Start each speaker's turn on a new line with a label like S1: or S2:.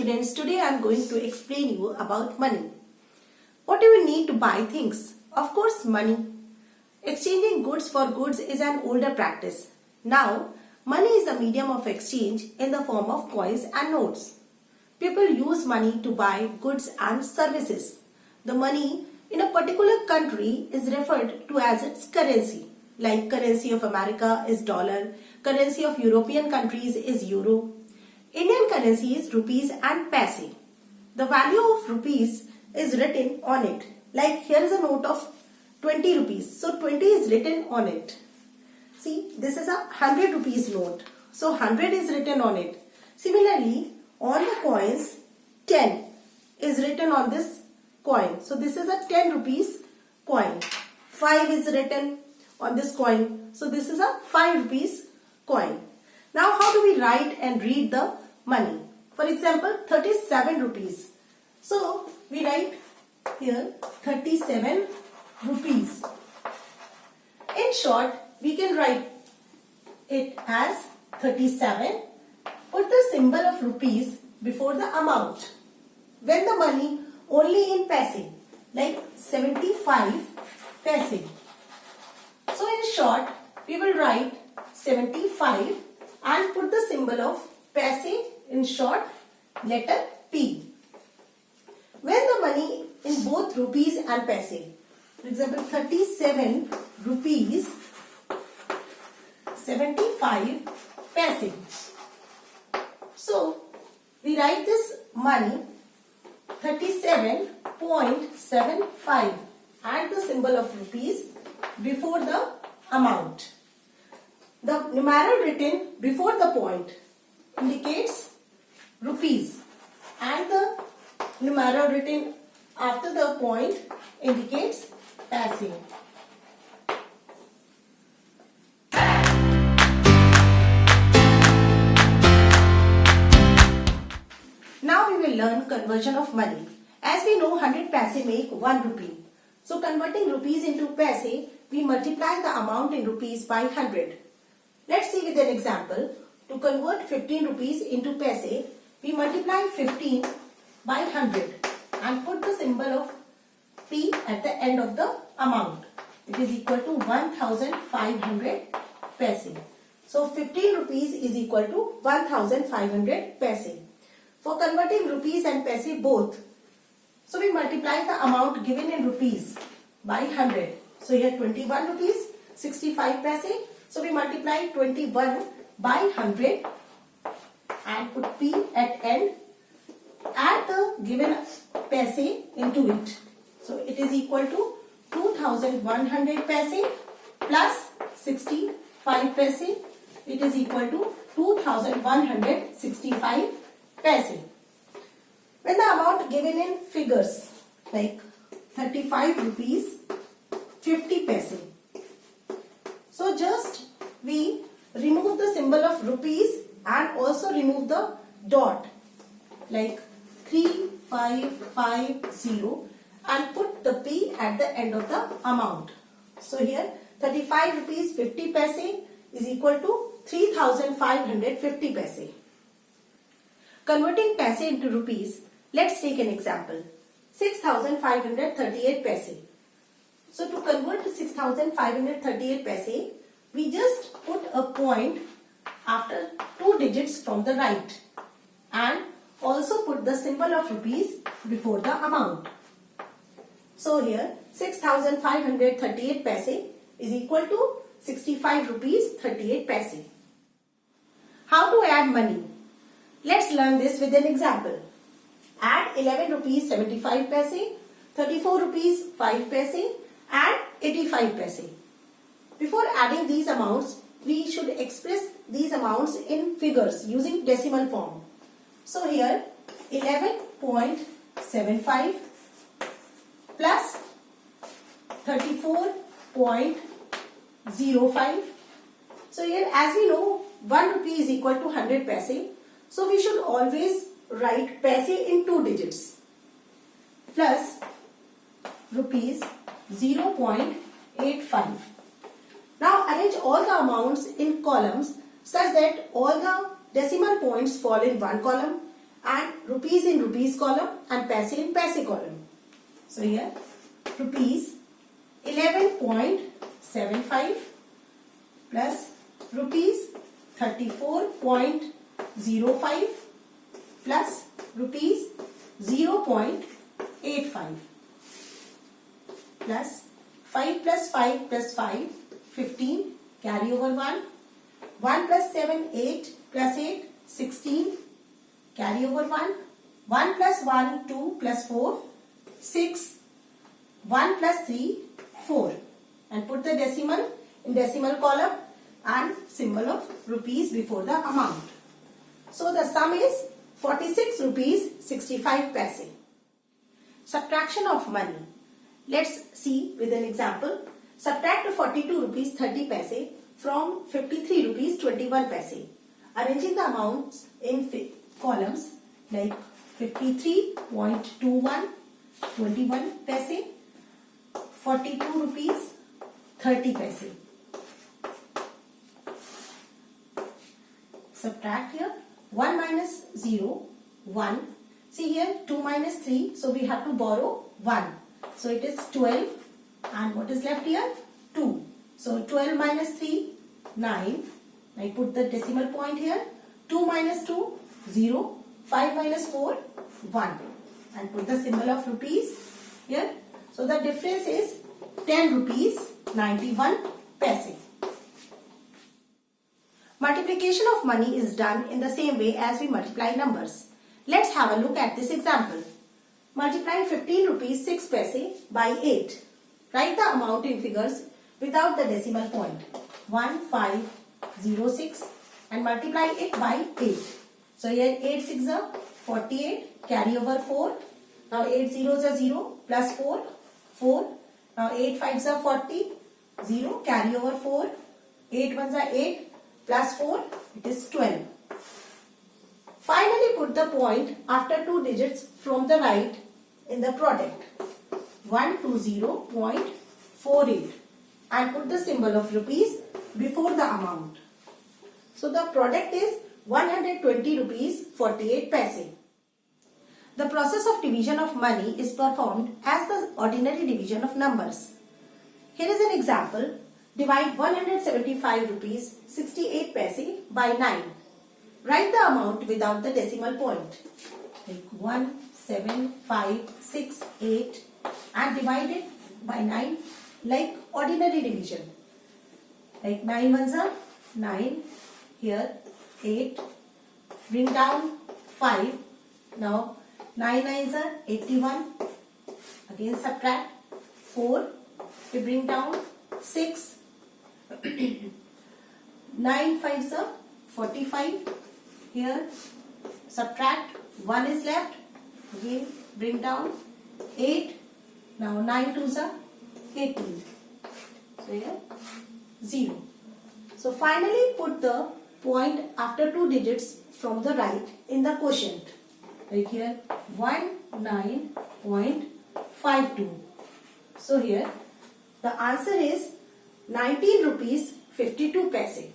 S1: students, today I am going to explain you about money. What do you need to buy things? Of course, money. Exchanging goods for goods is an older practice. Now, money is the medium of exchange in the form of coins and notes. People use money to buy goods and services. The money in a particular country is referred to as its currency. Like currency of America is dollar, currency of European countries is euro. Indian currency is rupees and paise. The value of rupees is written on it. Like here is a note of 20 rupees. So 20 is written on it. See, this is a 100 rupees note. So 100 is written on it. Similarly, on the coins, 10 is written on this coin. So this is a 10 rupees coin. 5 is written on this coin. So this is a 5 rupees coin. Now how do we write and read the money? For example, 37 rupees. So we write here 37 rupees. In short, we can write it as 37. Put the symbol of rupees before the amount. When the money only in paise, like 75 paise. So in short, we will write 75 and put the symbol of paise, in short, letter P. When the money in both rupees and paise, for example 37 rupees, 75 paise. So we write this money 37.75 and the symbol of rupees before the amount. The numeral written before the point indicates rupees and the numeral written after the point indicates paise. Now we will learn conversion of money. As we know, 100 paise make 1 rupee. So converting rupees into paise, we multiply the amount in rupees by 100. Let's see with an example. To convert 15 rupees into paise, we multiply 15 by 100 and put the symbol of P at the end of the amount. It is equal to 1500 paise. So 15 rupees is equal to 1500 paise. For converting rupees and paise both, so we multiply the amount given in rupees by 100. So here 21 rupees, 65 paise. So we multiply 21 by 100 and put P at end. Add the given paise into it. So it is equal to 2100 paise plus 65 paise. It is equal to 2165 paise. When the amount given in figures like 35 rupees 50 paise. So just we remove the symbol of rupees and also remove the dot like 3550 and put the P at the end of the amount. So here 35 rupees 50 paise is equal to 3550 paise. Converting paise into rupees, let's take an example. 6538 paise. So to convert to 6538 paise, we just put a point after 2 digits from the right and also put the symbol of rupees before the amount. So here 6538 paise is equal to 65 rupees 38 paise. How to add money? Let's learn this with an example. Add 11 rupees 75 paise, 34 rupees 5 paise and 85 paise. Before adding these amounts, we should express these amounts in figures using decimal form. So here 11.75 plus 34.05. So here as we know 1 rupee is equal to 100 paise. So we should always write paise in 2 digits plus rupees 0.85. Now arrange all the amounts in columns such that all the decimal points fall in one column and rupees in rupees column and paise in paise column. So here rupees 11.75 plus rupees 34.05 plus rupees 0.85 plus 5 plus 5 plus 5 15, carry over 1 plus 7 8 plus 8 16, carry over 1 plus 1 2 plus 4 6, 1 plus 3 4, and put the decimal in decimal column and symbol of rupees before the amount. So the sum is 46 rupees 65 paise. Subtraction of money. Let's see with an example. Subtract 42 rupees 30 paise from 53 rupees 21 paise. Arranging the amounts in columns like 53.21 21 paise, 42 rupees 30 paise. Subtract here 1 minus 0 1. See here 2 minus 3, so we have to borrow 1. So it is 12, and what is left here? 2. So 12 minus 3 9. I put the decimal point here. 2 minus 2 0. 5 minus 4 1, and put the symbol of rupees here. So the difference is 10 rupees 91 paise. Multiplication of money is done in the same way as we multiply numbers. Let's have a look at this example. Multiply 15 rupees 6 paise by 8. Write the amount in figures without the decimal point. 1506 and multiply it by 8. So here 8 6 are 48, carry over 4. Now 8 zeros are 0 plus 4, 4. Now 8 5s are 40, 0, carry over 4. 8 1s are 8 plus 4, it is 12. Finally put the point after 2 digits from the right in the product. 120.48 and put the symbol of rupees before the amount. So the product is 120 rupees 48 paise. The process of division of money is performed as the ordinary division of numbers. Here is an example. Divide 175 rupees 68 paise by 9. Write the amount without the decimal point. Take 1, 7, 5, 6, 8 and divide it by 9 like ordinary division. Like 9 ones are 9. Here 8. Bring down 5. Now 9 nines are 81. Again subtract 4. We bring down 6. 9 fives are 45. Here subtract 1 is left. Again bring down 8. Now 9 twos are 18. So here 0. So finally put the point after 2 digits from the right in the quotient. Like here 19.52. So here the answer is 19 rupees 52 paise.